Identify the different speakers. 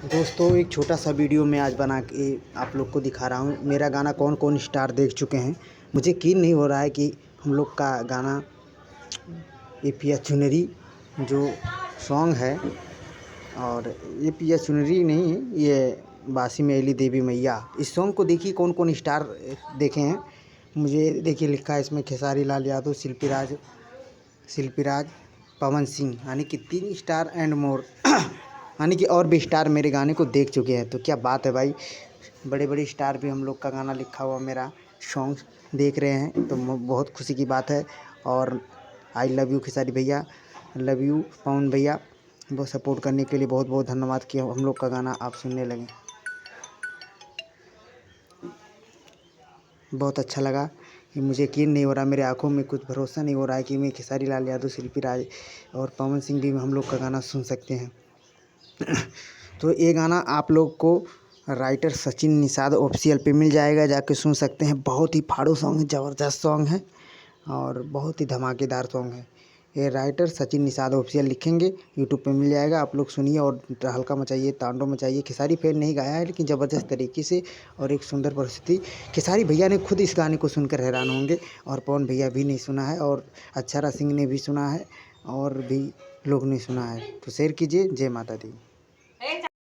Speaker 1: दोस्तों एक छोटा सा वीडियो मैं आज बना के आप लोग को दिखा रहा हूँ। मेरा गाना कौन कौन स्टार देख चुके हैं। मुझे यकीन नहीं हो रहा है कि हम लोग का गाना ये पिया चुनरी जो सॉन्ग है, और ये पिया चुनरी नहीं है, ये बासी मेली देवी मैया, इस सॉन्ग को देखिए कौन कौन स्टार देखे हैं। मुझे देखिए लिखा है इसमें खेसारी लाल यादव, शिल्पीराज, पवन सिंह, यानी कि 3 स्टार एंड मोर यानी कि और भी स्टार मेरे गाने को देख चुके हैं। तो क्या बात है भाई, बड़े बड़े स्टार भी हम लोग का गाना लिखा हुआ मेरा सॉन्ग देख रहे हैं, तो बहुत खुशी की बात है। और आई लव यू खेसारी भैया, लव यू पवन भैया, वो सपोर्ट करने के लिए बहुत बहुत धन्यवाद कि हम लोग का गाना आप सुनने लगे। बहुत अच्छा लगा कि मुझे यकीन नहीं हो रहा, मेरे आंखों में कुछ भरोसा नहीं हो रहा है कि मैं खेसारी लाल यादव, शिल्पीराज और पवन सिंह भी हम लोग का गाना सुन सकते हैं। तो ये गाना आप लोग को राइटर सचिन निषाद ऑफिशियल पे मिल जाएगा, जाके सुन सकते हैं। बहुत ही फाड़ू सॉन्ग है, ज़बरदस्त सॉन्ग है और बहुत ही धमाकेदार सॉन्ग है। ये राइटर सचिन निषाद ऑफिशियल लिखेंगे, यूट्यूब पे मिल जाएगा, आप लोग सुनिए और हल्का मचाइए, तांडव मचाइए। खेसारी फैन नहीं गाया है, लेकिन ज़बरदस्त तरीके से और एक सुंदर परिस्थिति। खेसारी भैया ने खुद इस गाने को सुनकर हैरान होंगे, और पवन भैया भी नहीं सुना है, और अक्षरा सिंह ने भी सुना है, और भी लोग ने सुना है। तो शेयर कीजिए। जय माता दी।